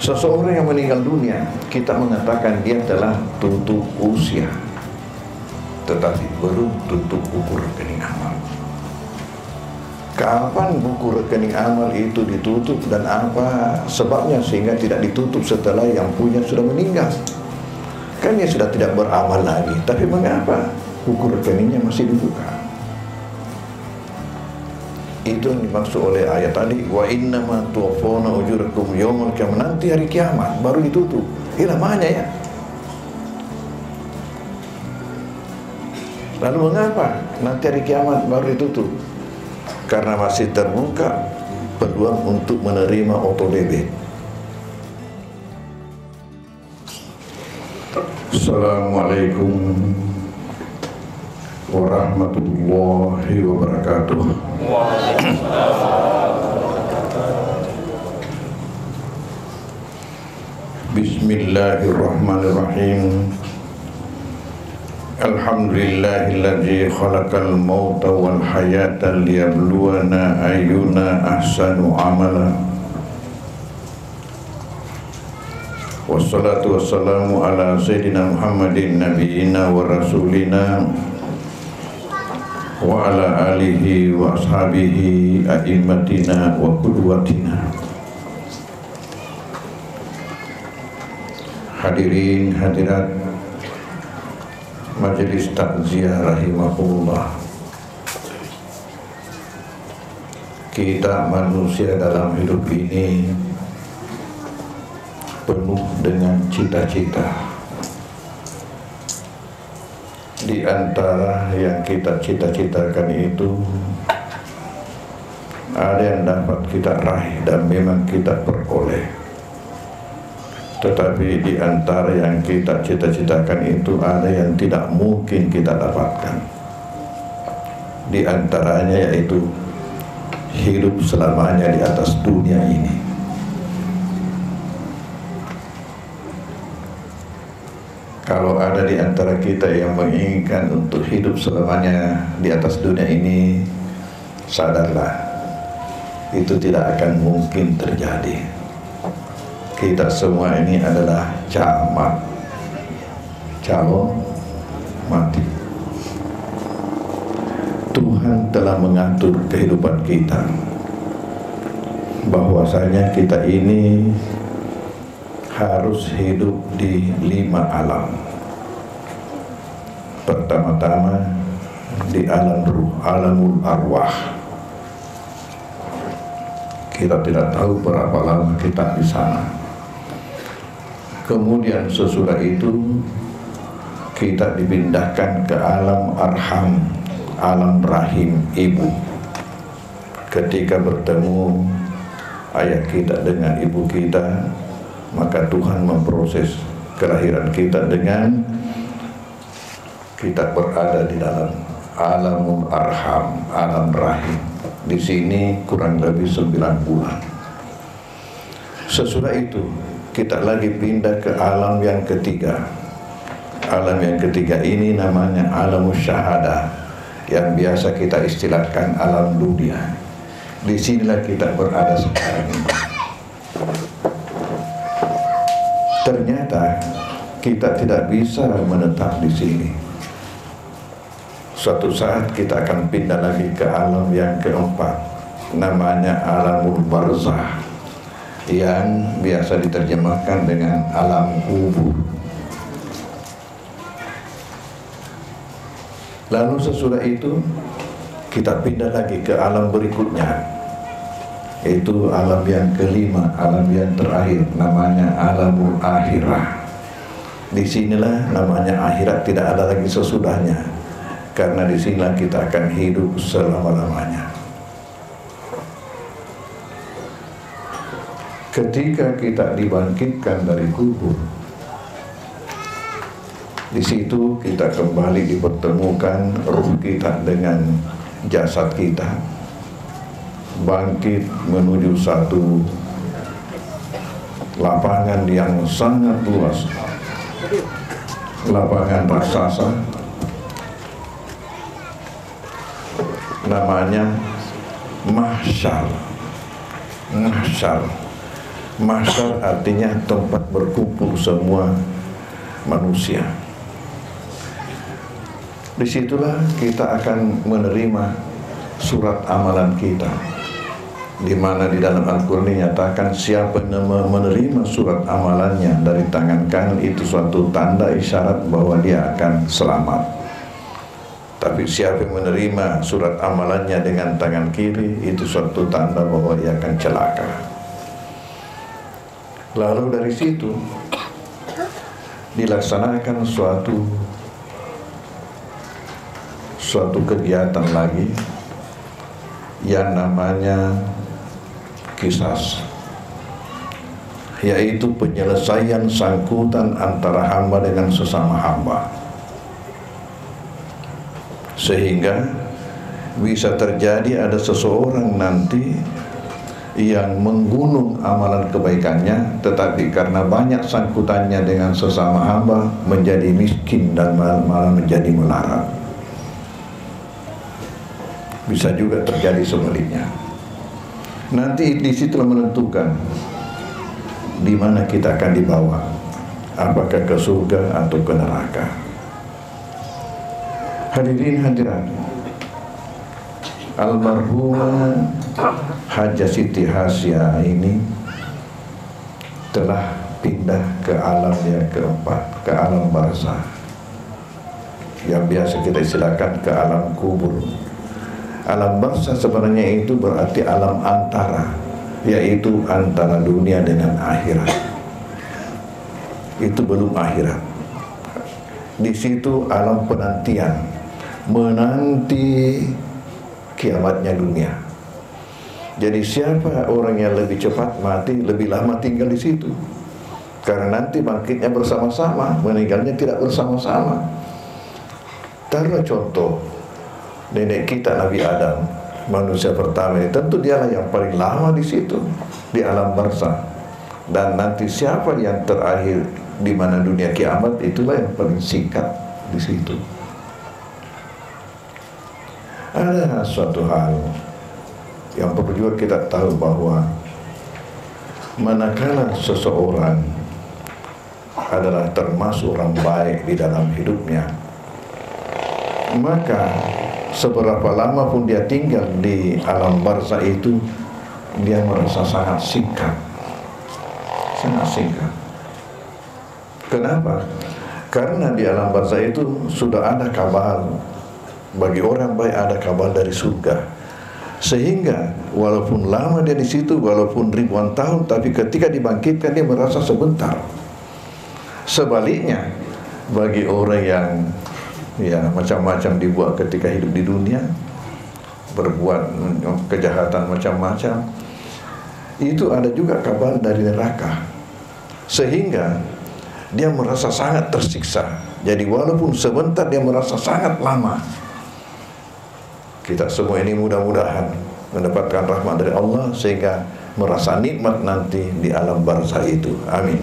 Seseorang yang meninggal dunia, kita mengatakan dia telah tutup usia, tetapi belum tutup buku rekening amal. Kapan buku rekening amal itu ditutup dan apa sebabnya sehingga tidak ditutup setelah yang punya sudah meninggal? Kan dia sudah tidak beramal lagi, tapi mengapa buku rekeningnya masih dibuka? Itu yang dimaksud oleh ayat tadi, wa innama tuwaffawna ujurakum yaumul qiyamah, nanti hari kiamat baru ditutup. Ini namanya ya. Lalu mengapa nanti hari kiamat baru ditutup? Karena masih terbuka peluang untuk menerima OTBB. Assalamualaikum warahmatullahi wabarakatuh. Bismillahirrahmanirrahim. Alhamdulillahilladzi khalaqal mauta wal hayata liyabluwana ayyuna ahsanu amala. Wassalatu wassalamu ala sayyidina Muhammadin nabiyina wa rasulina wa ala alihi wa ashabihi a'immatina wa qudwatina. Hadirin hadirat majelis takziah rahimahullah. Kita manusia dalam hidup ini penuh dengan cita-cita. Di antara yang kita cita-citakan itu ada yang dapat kita raih dan memang kita peroleh, tetapi di antara yang kita cita-citakan itu ada yang tidak mungkin kita dapatkan. Di antaranya yaitu hidup selamanya di atas dunia ini. Kalau ada di antara kita yang menginginkan untuk hidup selamanya di atas dunia ini, sadarlah, itu tidak akan mungkin terjadi. Kita semua ini adalah camat, calon mati. Tuhan telah mengatur kehidupan kita, bahwasanya kita ini harus hidup di 5 alam. Pertama-tama di alam ruh, alamul arwah. Kita tidak tahu berapa lama kita di sana. Kemudian sesudah itu kita dipindahkan ke alam arham, alam rahim ibu. Ketika bertemu ayah kita dengan ibu kita, maka Tuhan memproses kelahiran kita dengan kita berada di dalam alamul arham, alam rahim. Di sini kurang lebih 9 bulan. Sesudah itu kita lagi pindah ke alam yang ketiga. Alam yang ketiga ini namanya alam syahadah, yang biasa kita istilahkan alam dunia. Di sinilah kita berada sekarang ini. Ternyata kita tidak bisa menetap di sini. Suatu saat kita akan pindah lagi ke alam yang keempat, namanya alamul barzah, yang biasa diterjemahkan dengan alam kubur. Lalu sesudah itu kita pindah lagi ke alam berikutnya, yaitu alam yang kelima, alam yang terakhir, namanya alamul akhirah. Disinilah namanya akhirat, tidak ada lagi sesudahnya, karena disinilah kita akan hidup selama-lamanya. Ketika kita dibangkitkan dari kubur, di situ kita kembali dipertemukan ruh kita dengan jasad kita, bangkit menuju satu lapangan yang sangat luas, lapangan raksasa, namanya mahsyar. Mahsyar Mahsyar artinya tempat berkumpul semua manusia. Disitulah kita akan menerima surat amalan kita, di mana di dalam Al-Quran dinyatakan siapa yang menerima surat amalannya dari tangan kanan itu suatu tanda isyarat bahwa dia akan selamat. Tapi siapa yang menerima surat amalannya dengan tangan kiri itu suatu tanda bahwa dia akan celaka. Lalu dari situ dilaksanakan suatu kegiatan lagi yang namanya qisas, yaitu penyelesaian sangkutan antara hamba dengan sesama hamba, sehingga bisa terjadi ada seseorang nanti yang menggunung amalan kebaikannya, tetapi karena banyak sangkutannya dengan sesama hamba menjadi miskin dan malah menjadi melarat. Bisa juga terjadi sebaliknya. Nanti di situ menentukan di mana kita akan dibawa, apakah ke surga atau ke neraka. Hadirin hadirat, almarhumah Hajah Siti Hasya ini telah pindah ke alam yang keempat, ke alam barzah, yang biasa kita istilahkan ke alam kubur. Alam barzah sebenarnya itu berarti alam antara, yaitu antara dunia dengan akhirat. Itu belum akhirat. Di situ alam penantian, menanti kiamatnya dunia. Jadi siapa orang yang lebih cepat mati, lebih lama tinggal di situ, karena nanti bangkitnya bersama-sama, meninggalnya tidak bersama-sama. Taruh contoh nenek kita Nabi Adam, manusia pertama ini, tentu dialah yang paling lama di situ, di alam barzah. Dan nanti siapa yang terakhir di mana dunia kiamat, itulah yang paling singkat di situ. Ada suatu hal yang perlu juga kita tahu, bahwa manakala seseorang adalah termasuk orang baik di dalam hidupnya, maka seberapa lama pun dia tinggal di alam barzah itu, dia merasa sangat singkat. Sangat singkat. Kenapa? Karena di alam barzah itu sudah ada kabar, bagi orang baik ada kabar dari surga. Sehingga walaupun lama dia di situ, walaupun ribuan tahun, tapi ketika dibangkitkan dia merasa sebentar. Sebaliknya, bagi orang yang macam-macam dibuat ketika hidup di dunia, berbuat kejahatan macam-macam, itu ada juga kabar dari neraka, sehingga dia merasa sangat tersiksa. Jadi walaupun sebentar dia merasa sangat lama. Kita semua ini mudah-mudahan mendapatkan rahmat dari Allah sehingga merasa nikmat nanti di alam barzah itu. Amin.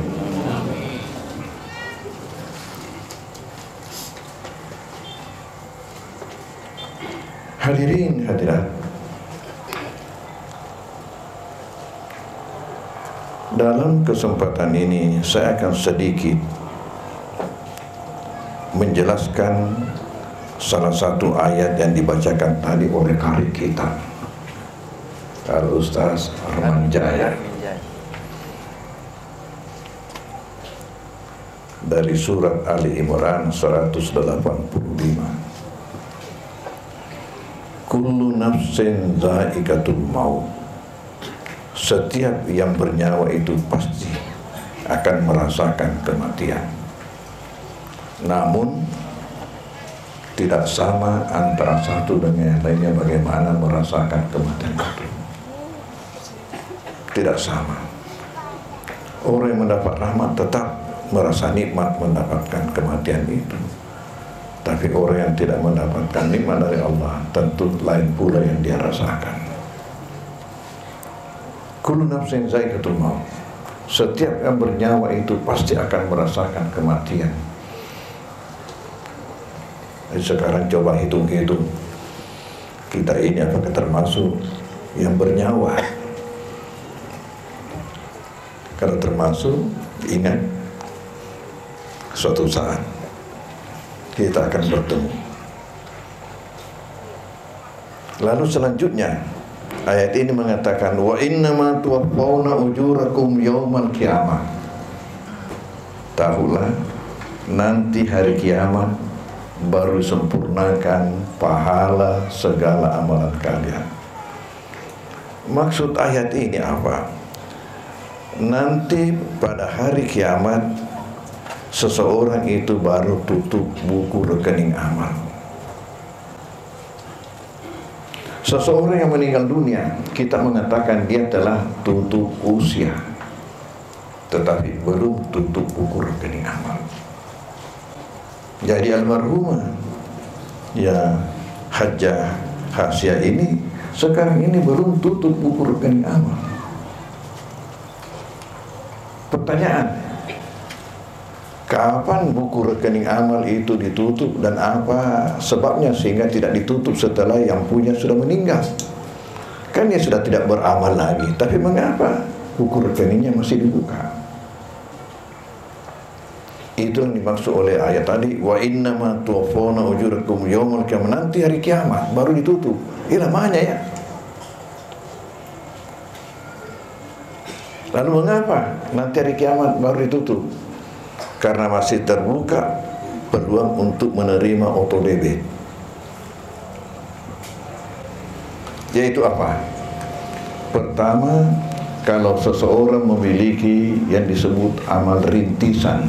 Hadirin hadirat, dalam kesempatan ini saya akan sedikit menjelaskan salah satu ayat yang dibacakan tadi oleh qari kita, Al-Ustaz Arman Jaya, dari surat Ali Imran 185. Kullu nafsin za'iqatul maut. Setiap yang bernyawa itu pasti akan merasakan kematian. Namun tidak sama antara satu dengan yang lainnya bagaimana merasakan kematian itu. Tidak sama. Orang yang mendapat rahmat tetap merasa nikmat mendapatkan kematian itu. Tapi orang yang tidak mendapatkan nikmat dari Allah, tentu lain pula yang dia rasakan. Kullu nafsin za'iqatul maut. Setiap yang bernyawa itu pasti akan merasakan kematian. Sekarang coba hitung-hitung, kita ini apakah termasuk yang bernyawa? Kalau termasuk, ingat, suatu saat kita akan bertemu. Lalu selanjutnya ayat ini mengatakan wa innama tuwaffawna ujurakum yaumal qiyamah. Tahulah, nanti hari kiamat baru sempurnakan pahala segala amalan kalian. Maksud ayat ini apa? Nanti pada hari kiamat seseorang itu baru tutup buku rekening amal. Seseorang yang meninggal dunia, kita mengatakan dia telah tutup usia, tetapi belum tutup buku rekening amal. Jadi almarhumah ya Hajjah Hasya ini sekarang ini belum tutup buku rekening amal. Pertanyaan, kapan buku rekening amal itu ditutup dan apa sebabnya sehingga tidak ditutup setelah yang punya sudah meninggal? Kan dia sudah tidak beramal lagi, tapi mengapa buku rekeningnya masih dibuka? Itu yang dimaksud oleh ayat tadi, wa innama tuwaffawna ujurakum yaumul qiyamah, nanti hari kiamat baru ditutup. Ini namanya ya. Lalu mengapa nanti hari kiamat baru ditutup? Karena masih terbuka peluang untuk menerima auto debit. Yaitu apa? Pertama, kalau seseorang memiliki yang disebut amal rintisan,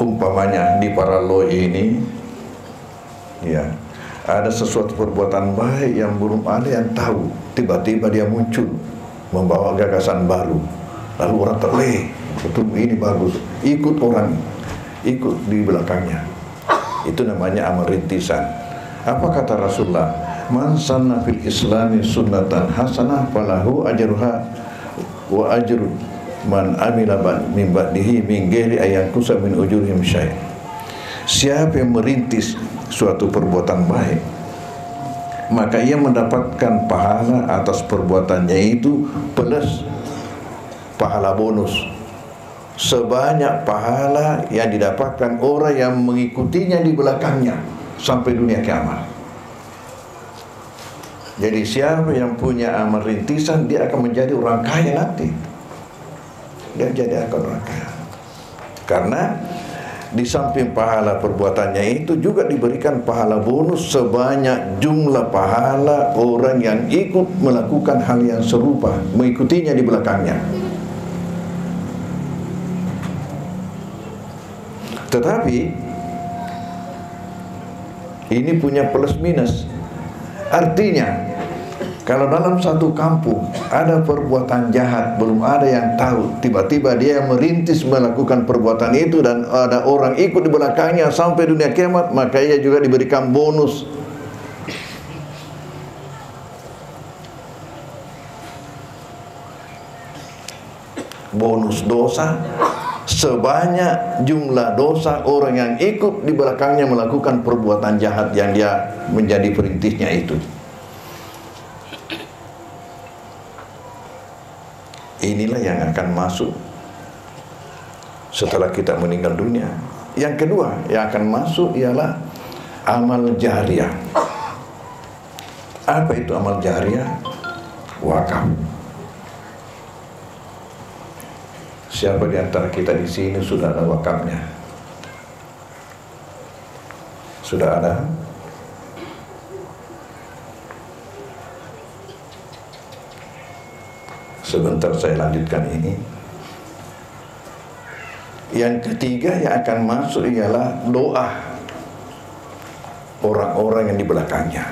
umpamanya di paraloi ini ya, ada sesuatu perbuatan baik yang belum ada yang tahu, tiba-tiba dia muncul membawa gagasan baru, lalu orang terleh, betul ini bagus, ikut orang, ikut di belakangnya. Itu namanya amal rintisan. Apa kata Rasulullah? Man sanna fil islami sunnatan hasanah falahu ajruha wa ajru man amila min ba'dihi min ghairi ayankusa min ujurihim syai'. Siapa yang merintis suatu perbuatan baik, maka ia mendapatkan pahala atas perbuatannya itu plus pahala bonus sebanyak pahala yang didapatkan orang yang mengikutinya di belakangnya sampai dunia kiamat. Jadi siapa yang punya amal rintisan, dia akan menjadi orang kaya nanti. Dia jadi akan orang kaya. Karena di samping pahala perbuatannya itu juga diberikan pahala bonus sebanyak jumlah pahala orang yang ikut melakukan hal yang serupa, mengikutinya di belakangnya. Tetapi ini punya plus minus. Artinya, kalau dalam satu kampung ada perbuatan jahat, belum ada yang tahu, tiba-tiba dia merintis melakukan perbuatan itu dan ada orang ikut di belakangnya sampai dunia kiamat, maka ia juga diberikan bonus. Bonus dosa sebanyak jumlah dosa orang yang ikut di belakangnya melakukan perbuatan jahat yang dia menjadi perintisnya itu. Inilah yang akan masuk setelah kita meninggal dunia. Yang kedua yang akan masuk ialah amal jariah. Apa itu amal jariah? Wakaf. Siapa di antara kita di sini sudah ada wakafnya? Sudah ada? Sebentar saya lanjutkan ini. Yang ketiga yang akan masuk ialah doa orang-orang yang di belakangnya.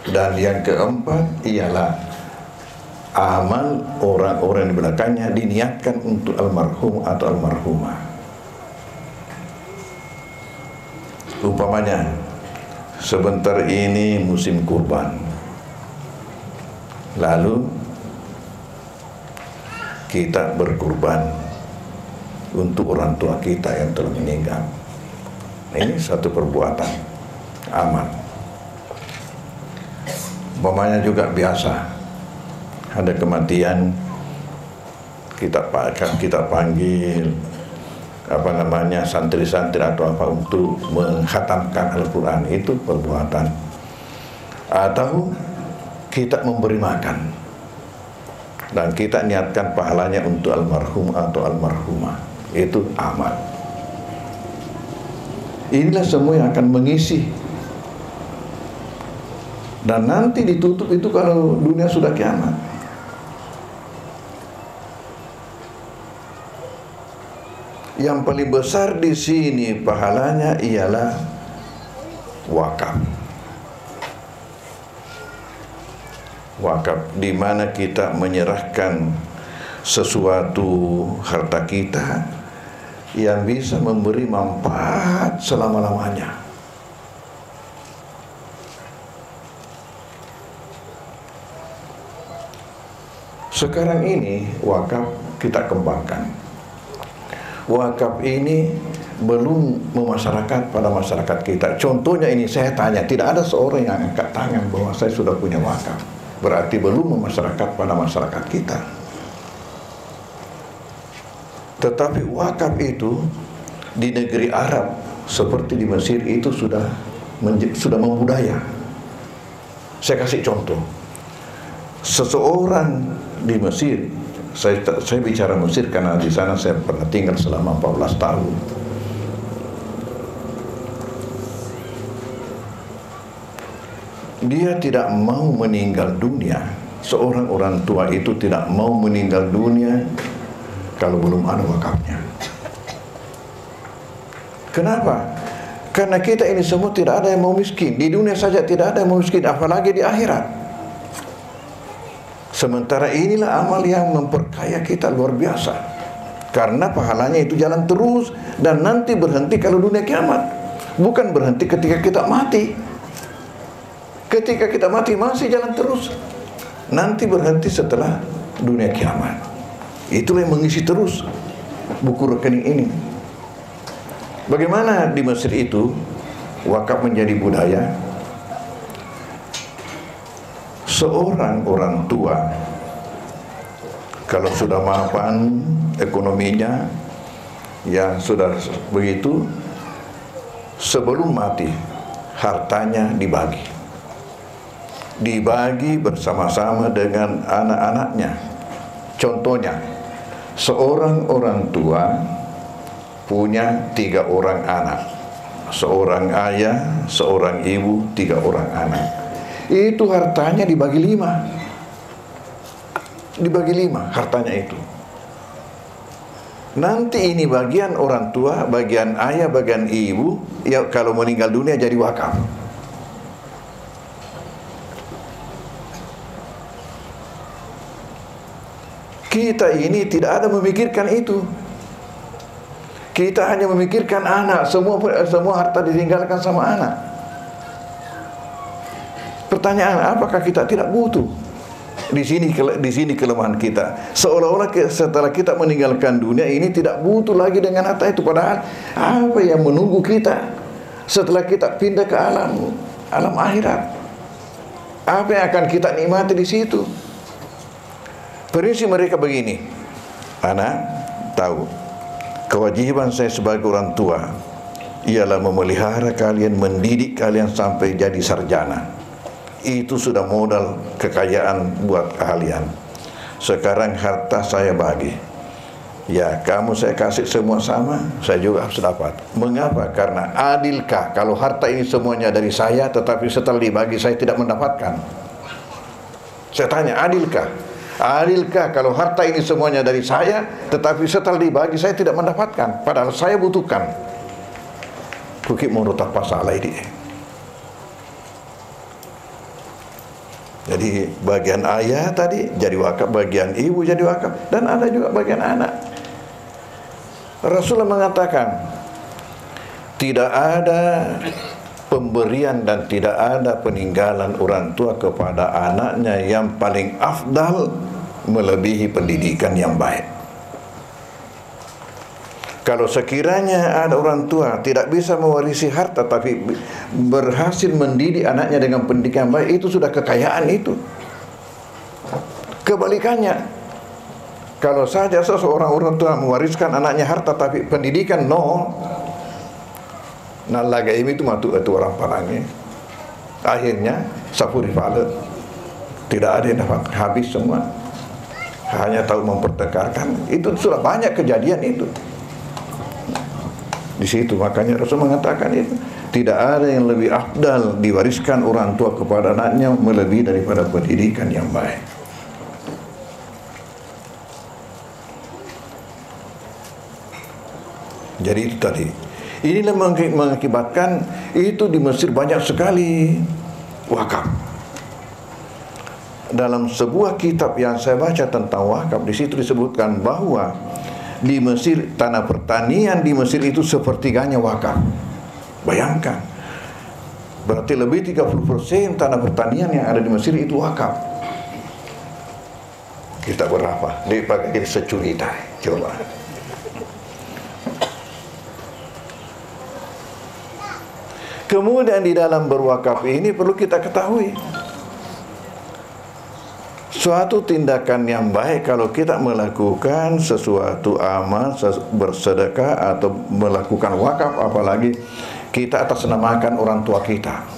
Dan yang keempat ialah amal orang-orang di belakangnya diniatkan untuk almarhum atau almarhumah. Umpamanya sebentar ini musim kurban, lalu kita berkurban untuk orang tua kita yang telah meninggal. Ini satu perbuatan amal. Umpamanya juga biasa ada kematian, kita panggil santri-santri atau apa untuk menghatamkan Al-Quran, itu perbuatan. Atau kita memberi makan dan kita niatkan pahalanya untuk almarhum atau almarhumah, itu amal. Inilah semua yang akan mengisi, dan nanti ditutup itu kalau dunia sudah kiamat. Yang paling besar di sini pahalanya ialah wakaf. Wakaf di mana kita menyerahkan sesuatu harta kita yang bisa memberi manfaat selama-lamanya. Sekarang ini wakaf kita kembangkan. Wakaf ini belum memasyarakat pada masyarakat kita. Contohnya ini saya tanya, tidak ada seorang yang angkat tangan bahwa saya sudah punya wakaf. Berarti belum memasyarakat pada masyarakat kita. Tetapi wakaf itu di negeri Arab seperti di Mesir itu sudah membudaya. Saya kasih contoh. Seseorang di Mesir, saya bicara Mesir karena di sana saya pernah tinggal selama 14 tahun. Dia tidak mau meninggal dunia. Seorang orang tua itu tidak mau meninggal dunia kalau belum ada wakafnya. Kenapa? Karena kita ini semua tidak ada yang mau miskin. Di dunia saja tidak ada yang mau miskin, apalagi di akhirat. Sementara inilah amal yang memperkaya kita luar biasa. Karena pahalanya itu jalan terus dan nanti berhenti kalau dunia kiamat. Bukan berhenti ketika kita mati. Ketika kita mati masih jalan terus. Nanti berhenti setelah dunia kiamat. Itulah yang mengisi terus buku rekening ini. Bagaimana di Mesir itu wakaf menjadi budaya? Seorang orang tua kalau sudah mapan ekonominya, ya sudah begitu, sebelum mati hartanya dibagi bersama-sama dengan anak-anaknya. Contohnya, seorang orang tua punya 3 orang anak, seorang ayah, seorang ibu, 3 orang anak. Itu hartanya dibagi 5. Dibagi 5 hartanya itu. Nanti ini bagian orang tua, bagian ayah, bagian ibu, ya kalau meninggal dunia jadi wakaf. Kita ini tidak ada memikirkan itu. Kita hanya memikirkan anak, semua harta ditinggalkan sama anak. Pertanyaan, apakah kita tidak butuh? Di sini kelemahan kita. Seolah-olah setelah kita meninggalkan dunia ini tidak butuh lagi dengan harta itu. Padahal apa yang menunggu kita setelah kita pindah ke alam akhirat? Apa yang akan kita nikmati di situ? Prinsip mereka begini, anak tahu kewajiban saya sebagai orang tua ialah memelihara kalian, mendidik kalian sampai jadi sarjana. Itu sudah modal kekayaan buat kalian. Sekarang harta saya bagi. Ya, kamu saya kasih semua sama, saya juga harus dapat. Mengapa? Karena adilkah kalau harta ini semuanya dari saya, tetapi setelah dibagi saya tidak mendapatkan? Saya tanya, adilkah? Adilkah kalau harta ini semuanya dari saya, tetapi setelah dibagi saya tidak mendapatkan, padahal saya butuhkan? Bukit menurut apa salah ini? Jadi bagian ayah tadi jadi wakaf, bagian ibu jadi wakaf, dan ada juga bagian anak. Rasulullah mengatakan tidak ada pemberian dan tidak ada peninggalan orang tua kepada anaknya yang paling afdal melebihi pendidikan yang baik. Kalau sekiranya ada orang tua tidak bisa mewarisi harta tapi berhasil mendidik anaknya dengan pendidikan baik, itu sudah kekayaan itu. Kebalikannya, kalau saja seseorang orang tua mewariskan anaknya harta tapi pendidikan nol, nah lagai itu matu itu orang palangnya. Akhirnya sapuri fale, tidak ada yang dapat, habis semua. Hanya tahu mempertekarkan. Itu sudah banyak kejadian itu. Di situ makanya Rasul mengatakan itu, tidak ada yang lebih afdal diwariskan orang tua kepada anaknya melebihi daripada pendidikan yang baik. Jadi itu tadi. Inilah mengakibatkan itu di Mesir banyak sekali wakaf. Dalam sebuah kitab yang saya baca tentang wakaf, di situ disebutkan bahwa di Mesir, tanah pertanian di Mesir itu sepertiganya wakaf. Bayangkan, berarti lebih 30% tanah pertanian yang ada di Mesir itu wakaf. Kita berapa? Dipakai securita, coba. Kemudian di dalam berwakaf ini perlu kita ketahui, suatu tindakan yang baik kalau kita melakukan sesuatu amal, bersedekah atau melakukan wakaf, apalagi kita atasnamakan orang tua kita.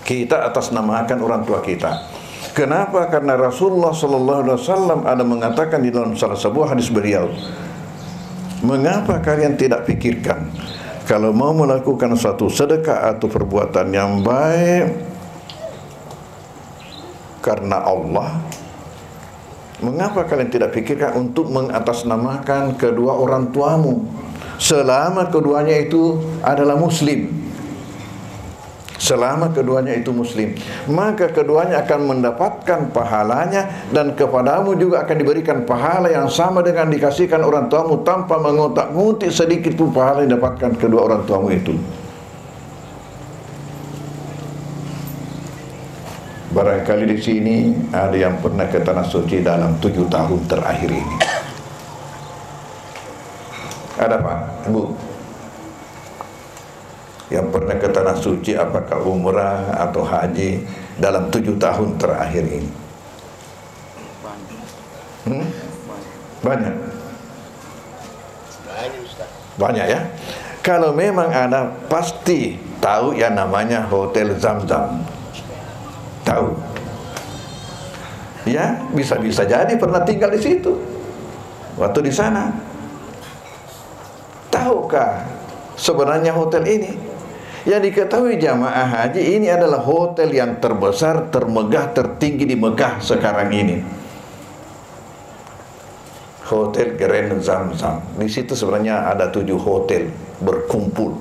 Kita atasnamakan orang tua kita. Kenapa? Karena Rasulullah SAW ada mengatakan di dalam salah sebuah hadis beliau, mengapa kalian tidak pikirkan kalau mau melakukan suatu sedekah atau perbuatan yang baik karena Allah, mengapa kalian tidak pikirkan untuk mengatasnamakan kedua orang tuamu selama keduanya itu adalah muslim? Selama keduanya itu muslim, maka keduanya akan mendapatkan pahalanya, dan kepadamu juga akan diberikan pahala yang sama dengan dikasihkan orang tuamu tanpa mengotak-ngutik sedikit pun pahala yang didapatkan kedua orang tuamu itu. Barangkali di sini ada yang pernah ke Tanah Suci dalam 7 tahun terakhir ini. Ada Pak, Bu? Yang pernah ke Tanah Suci, apakah umrah atau haji dalam 7 tahun terakhir ini? Banyak. Banyak ya. Kalau memang ada, pasti tahu yang namanya Hotel Zamzam. Tahu? Ya, bisa jadi pernah tinggal di situ waktu di sana. Tahukah sebenarnya hotel ini? Yang diketahui jamaah haji, ini adalah hotel yang terbesar, termegah, tertinggi di Mekah sekarang ini. Hotel Grand Zamzam. Di situ sebenarnya ada 7 hotel berkumpul.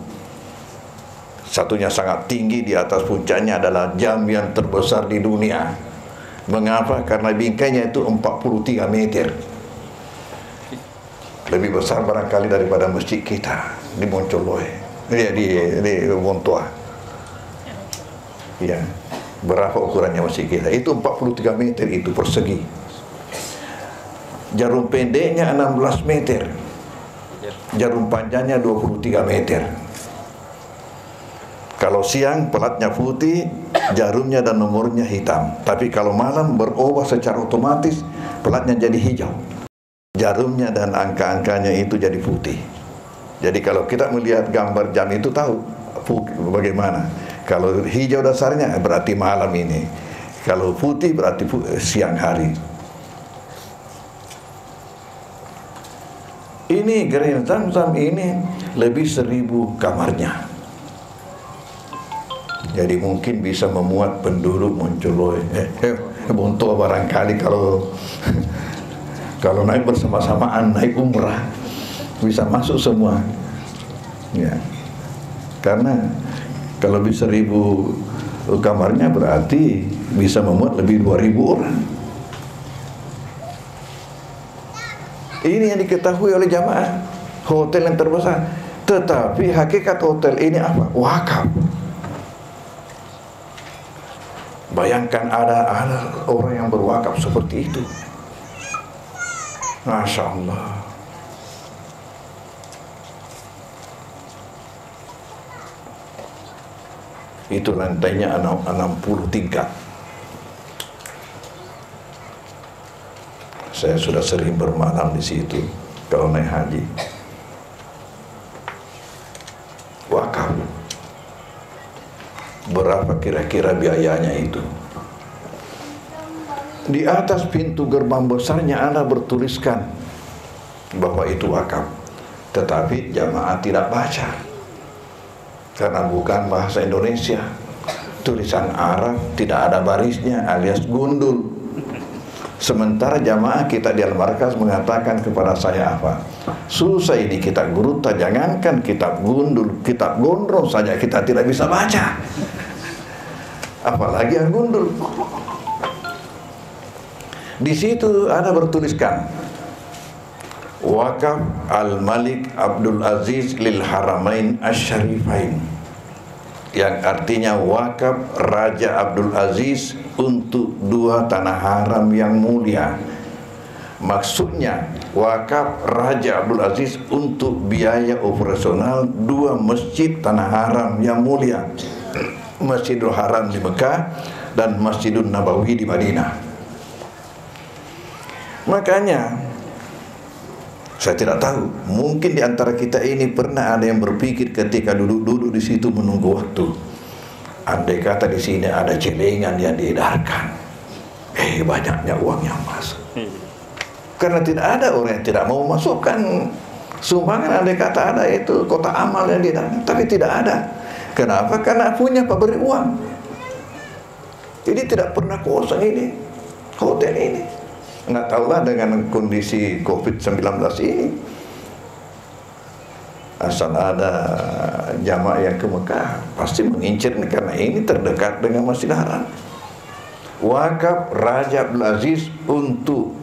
Satunya sangat tinggi, di atas puncaknya adalah jam yang terbesar di dunia. Mengapa? Karena bingkainya itu 43 meter. Lebih besar barangkali daripada masjid kita di Moncoloy. Di Montoa. Ya. Berapa ukurannya masjid kita? Itu 43 meter itu persegi. Jarum pendeknya 16 meter. Jarum panjangnya 23 meter. Kalau siang pelatnya putih, jarumnya dan nomornya hitam. Tapi kalau malam berubah secara otomatis, pelatnya jadi hijau. Jarumnya dan angka-angkanya itu jadi putih. Jadi kalau kita melihat gambar jam itu tahu bagaimana. Kalau hijau dasarnya berarti malam ini. Kalau putih berarti siang hari. Ini Grand Zamzam ini lebih 1000 kamarnya. Jadi mungkin bisa memuat penduduk Moncoloy, Montoa barangkali kalau kalau naik bersama-samaan, naik umrah, bisa masuk semua. Ya. Karena kalau bisa 1000 kamarnya berarti bisa memuat lebih 2000 orang. Ini yang diketahui oleh jamaah, hotel yang terbesar. Tetapi hakikat hotel ini apa? Wakaf. Bayangkan ada orang yang berwakaf seperti itu. Masya Allah. Itu lantainya 60 tingkat. Saya sudah sering bermalam di situ kalau naik haji. Wakaf. Berapa kira-kira biayanya itu? Di atas pintu gerbang besarnya Anda bertuliskan bahwa itu wakaf. Tetapi jamaah tidak baca karena bukan bahasa Indonesia. Tulisan Arab, tidak ada barisnya alias gundul. Sementara jamaah kita di Al-Markaz mengatakan kepada saya apa? Susah ini kitab guruta, jangankan kitab gundul, kitab gondrong saja kita tidak bisa baca, apalagi yang gundul. Di situ ada bertuliskan Wakaf Al-Malik Abdul Aziz lil Haramain Asy-Syarifain, yang artinya wakaf Raja Abdul Aziz untuk dua tanah haram yang mulia. Maksudnya wakaf Raja Abdul Aziz untuk biaya operasional dua masjid tanah haram yang mulia, Masjidul Haram di Mekah dan Masjidun Nabawi di Madinah. Makanya saya tidak tahu, mungkin di antara kita ini pernah ada yang berpikir ketika duduk-duduk di situ menunggu waktu, andai kata di sini ada celengan yang diedarkan, banyaknya uang yang masuk. Karena tidak ada orang yang tidak mau masukkan sumbangan, andai kata ada itu kota amal yang diedarkan, tapi tidak ada. Kenapa? Karena punya pemberi uang. Jadi tidak pernah kosong ini hotel ini. Nggak tahulah dengan kondisi COVID-19 ini, asal ada jamaah yang ke Mekah pasti mengincar karena ini terdekat dengan Masjidil Haram. Wakaf Raja Abdul Aziz untuk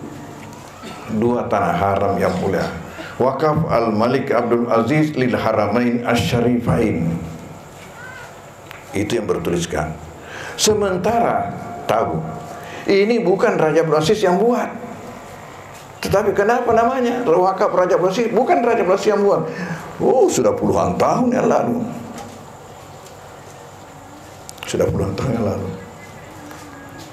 dua tanah haram yang mulia. Wakaf Al-Malik Abdul Aziz lil Haramain Asy-Syarifain. Itu yang bertuliskan. Sementara tahu ini bukan Raja Abdul Aziz yang buat, tetapi kenapa namanya wakaf Raja Abdul Aziz? Bukan Raja Abdul Aziz yang buat. Sudah puluhan tahun yang lalu. Sudah puluhan tahun yang lalu.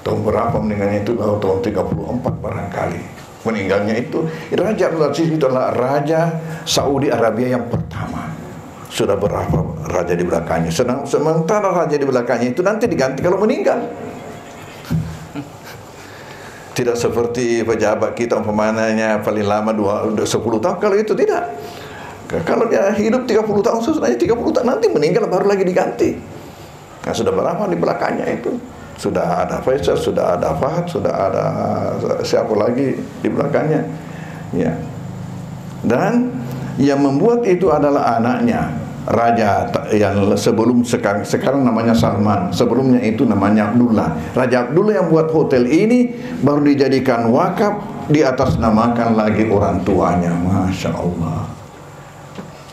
Tahun berapa meninggalnya itu? Tahun 34 barangkali. Meninggalnya itu Raja Abdul Aziz itu adalah Raja Saudi Arabia yang pertama. Sudah berapa raja di belakangnya. Sementara raja di belakangnya itu nanti diganti kalau meninggal. Tidak seperti pejabat kita umpamanya paling lama 10 tahun. Kalau itu tidak. Kalau dia hidup 30 tahun, sebenarnya 30 tahun nanti meninggal baru lagi diganti. Nah, sudah berapa di belakangnya itu? Sudah ada Faisal, sudah ada Fahad, sudah ada siapa lagi di belakangnya. Ya. Dan yang membuat itu adalah anaknya, Raja yang sekarang namanya Salman, sebelumnya itu namanya Abdullah. Raja Abdullah yang buat hotel ini baru dijadikan wakaf, di atas namakan lagi orang tuanya. Masya Allah.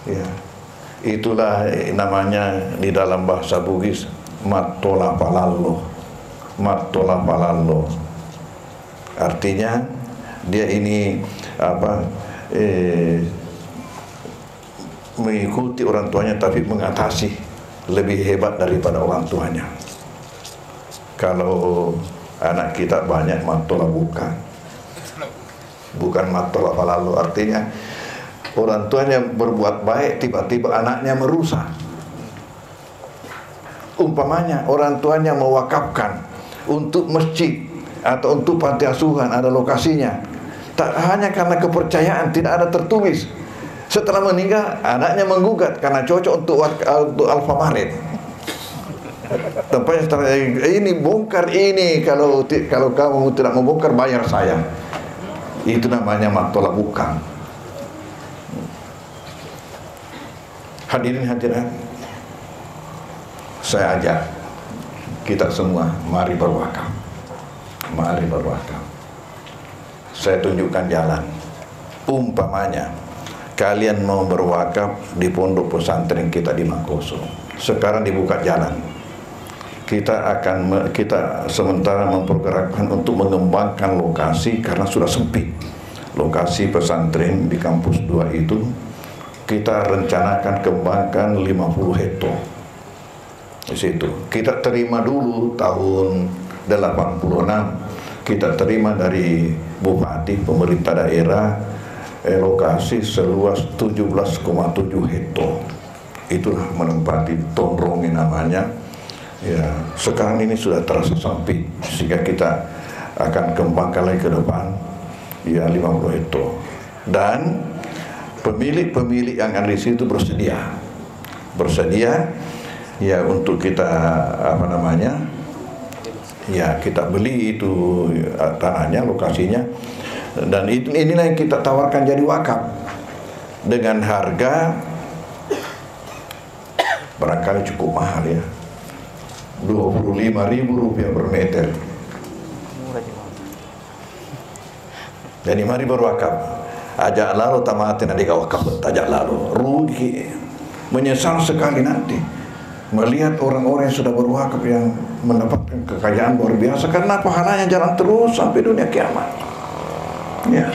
Ya, itulah namanya di dalam bahasa Bugis Matola Palallo. Matola Palallo. Artinya dia ini mengikuti orang tuanya tapi mengatasi, lebih hebat daripada orang tuanya. Kalau anak kita banyak matola bukan matola palalu, artinya orang tuanya berbuat baik tiba-tiba anaknya merusak. Umpamanya orang tuanya mewakafkan untuk masjid atau untuk panti asuhan, ada lokasinya, tak hanya karena kepercayaan, tidak ada tertulis. Setelah meninggal, anaknya menggugat karena cocok untuk Alfamaret. Tempatnya setelah ini bongkar ini, kalau kamu tidak membongkar bayar saya. Itu namanya matola bukan. Hadirin hadirat, saya ajak kita semua mari berwakaf. Mari berwakaf. Saya tunjukkan jalan. Umpamanya kalian mau berwakaf di pondok pesantren kita di Mangkoso. Sekarang dibuka jalan. Kita sementara mempergerakkan untuk mengembangkan lokasi karena sudah sempit. Lokasi pesantren di kampus 2 itu kita rencanakan kembangkan 50 hektar. Di situ kita terima dulu tahun 86, kita terima dari bupati, pemerintah daerah, lokasi seluas 17,7 hektar. Itulah menempati Tondrongi namanya. Ya, sekarang ini sudah terasa sempit, sehingga kita akan kembangkan lagi ke depan, ya 50 hektar. Dan pemilik-pemilik yang ada di situ bersedia, ya untuk kita ya kita beli itu tanahnya, lokasinya, dan inilah yang kita tawarkan jadi wakaf dengan harga barangkali cukup mahal ya, Rp25.000 per meter. Jadi mari berwakaf. Ajak lalu tamatin adik wakaf, ajak lalu rugi, menyesal sekali nanti melihat orang-orang yang sudah berwakaf yang mendapatkan kekayaan luar biasa, karena pahalanya jalan terus sampai dunia kiamat. Ya.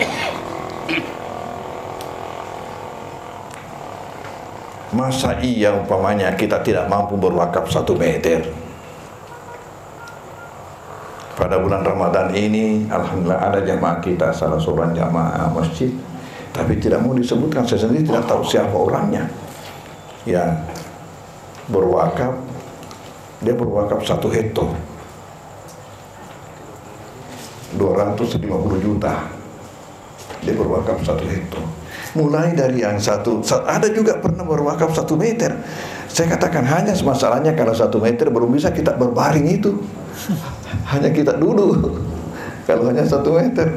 Masa iya umpamanya kita tidak mampu berwakaf 1 meter? Pada bulan Ramadan ini, alhamdulillah ada jamaah kita, salah seorang jamaah masjid, tapi tidak mau disebutkan, saya sendiri tidak tahu siapa orangnya, yang berwakaf, dia berwakaf 1 hektar 250 juta, dia berwakaf 1 hektar. Mulai dari yang ada juga pernah berwakaf 1 meter. Saya katakan hanya masalahnya kalau 1 meter belum bisa kita berbaring itu, hanya kita duduk. Kalau hanya 1 meter,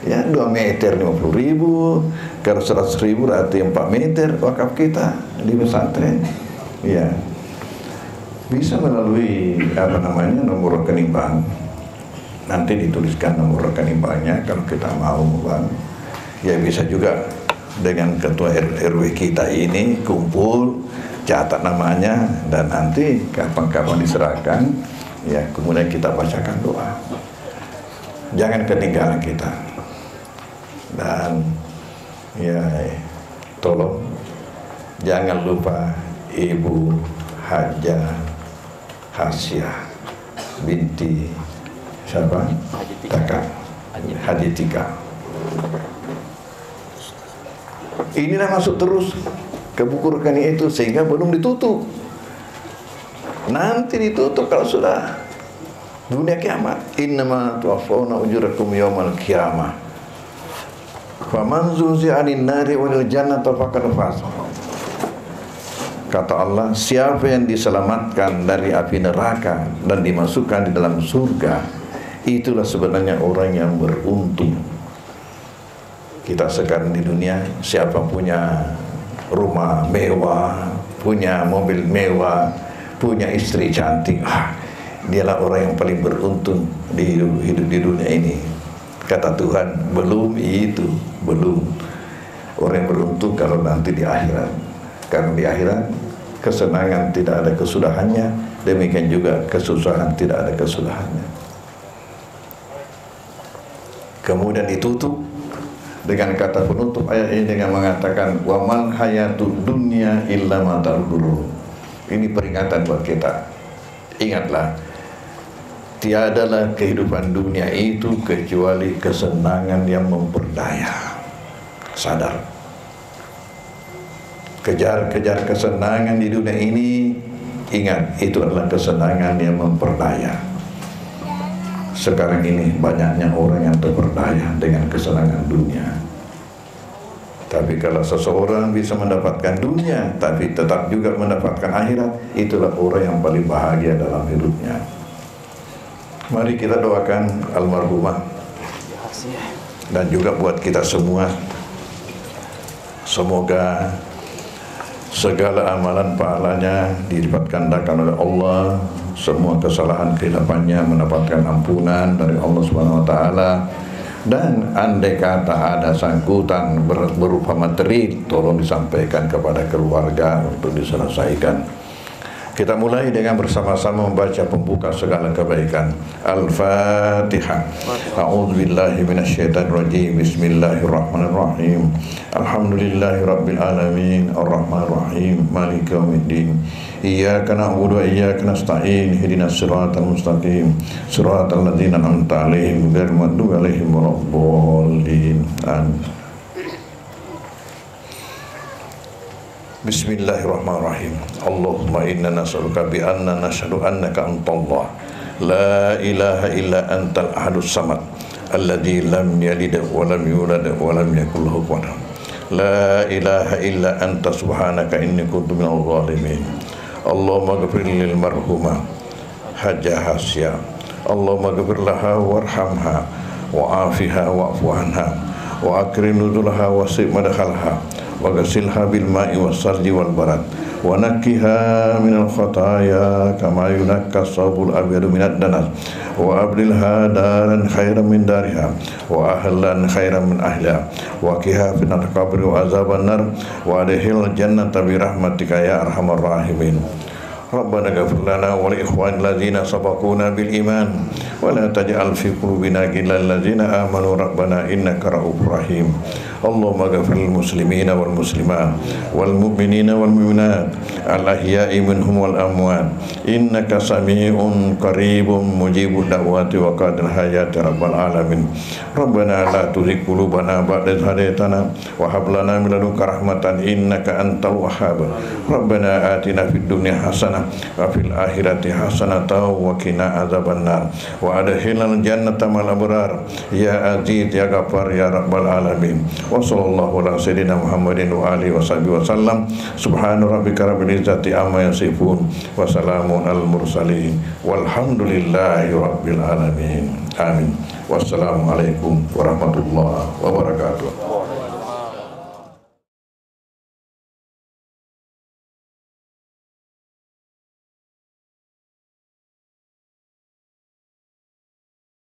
ya 2 meter 50.000, kalau 100.000 berarti 4 meter wakaf kita di pesantren. Ya, bisa melalui nomor rekening bank. Nanti dituliskan nomor rekening banknya kalau kita mau bang. Ya bisa juga dengan ketua RW kita ini kumpul, catat namanya, dan nanti kapan-kapan diserahkan, ya kemudian kita bacakan doa. Jangan ketinggalan kita. Dan ya tolong jangan lupa Ibu Hajah Hasyah binti siapa? Haji Tika. Inilah masuk terus ke buku rekening itu sehingga belum ditutup. Nanti ditutup kalau sudah dunia kiamat. Innama tuwaffawna ujurakum yaumal qiyamah. Faman zuhziha 'anil nari wal jannati faqad faz. Kata Allah, siapa yang diselamatkan dari api neraka dan dimasukkan di dalam surga, itulah sebenarnya orang yang beruntung. Kita sekarang di dunia, siapa punya rumah mewah, punya mobil mewah, punya istri cantik, dialah orang yang paling beruntung di hidup di dunia ini. Kata Tuhan, belum itu, belum. Orang yang beruntung kalau nanti di akhirat. Karena di akhirat kesenangan tidak ada kesudahannya, demikian juga kesusahan tidak ada kesudahannya. Kemudian ditutup dengan kata penutup ayat ini dengan mengatakan wa mal hayatud dunya illa mata'ul ghurur. Ini peringatan buat kita. Ingatlah, tiadalah kehidupan dunia itu kecuali kesenangan yang memperdaya. Sadar. Kejar-kejar kesenangan di dunia ini, ingat itu adalah kesenangan yang memperdaya. Sekarang ini banyaknya orang yang terperdaya dengan kesenangan dunia. Tapi kalau seseorang bisa mendapatkan dunia tapi tetap juga mendapatkan akhirat, itulah orang yang paling bahagia dalam hidupnya. Mari kita doakan almarhumah dan juga buat kita semua. Semoga segala amalan pahalanya dilipat gandakan oleh Allah. Semua kesalahan kehidupannya mendapatkan ampunan dari Allah Subhanahu wa taala. Dan andai kata ada sangkutan berupa materi, tolong disampaikan kepada keluarga untuk diselesaikan. Kita mulai dengan bersama-sama membaca pembuka segala kebaikan. Al-Fatihah. A'udzubillahi minasyaitonirrajim. Bismillahirrahmanirrahim. Alhamdulillahirabbil alamin. Arrahmanirrahim. Maliki yaumiddin. Iyyaka na'budu wa iyyaka nasta'in. Ihdinas siratal mustaqim. Siratal ladzina an'amta 'alaihim ghairil maghdubi 'alaihim waladdallin. Amin. Bismillahirrahmanirrahim. Allahumma inna nas'aluka bi anna nashhadu annaka antallah la ilaha illa antal ahadus samad alladzi lam yalid wa lam yulad wa lam yakul lahu kufuwan ahad. La ilaha illa anta subhanaka inni kuntu minadh dhalimin. Allahumma ighfir lil marhumah Hajjah Hasya. Allahumma ighfir laha warhamha wa afiha wa'fu anha wa akrim nuzulaha wa si' madkhalha wa ghasilha bil ma'i was salji wal barad wa nakkiha minal khataaya kama yunakka as-sabul abyadu minad danas wa abdilha daran khairan min dariha wa ahlan khairan min ahliha wa qiha fitnatal qabri wa azaban nar wa adkhil jannata bi rahmatika ya arhamar rahimin. Rabbana ighfir lana wa li ikhwanil ladzina sabaquna bil iman wa la taj'al fi qulubina ghillan lil ladzina amanu rabbana innaka ra'ufur rahim. Allahumma ighfir lil muslimina wal muslimat wal mu'minina wal mu'minat al ahya'i minhum wal amwat innaka sami'un qaribun mujibud da'wati wa qadil hayati rabbal alamin. Rabbana la tuzigh qulubana ba'da idh hadaytana wa hab lana min ladunka rahmatan innaka antal wahhab. Rabbana atina fid dunya hasanah wa fil akhirati hasanatan wa qina adzabannar wa adkhilnal jannata ma'al abrar ya aziz ya ghafar ya rabbal alamin. Wa sallallahu ala sayyidina Muhammadin wa alihi wa sahbihi wa sallam. Subhana rabbika rabbil izzati amma yasifun wa salamun al mursalin walhamdulillahi rabbil alamin. Amin. Wassalamualaikum warahmatullahi wabarakatuh.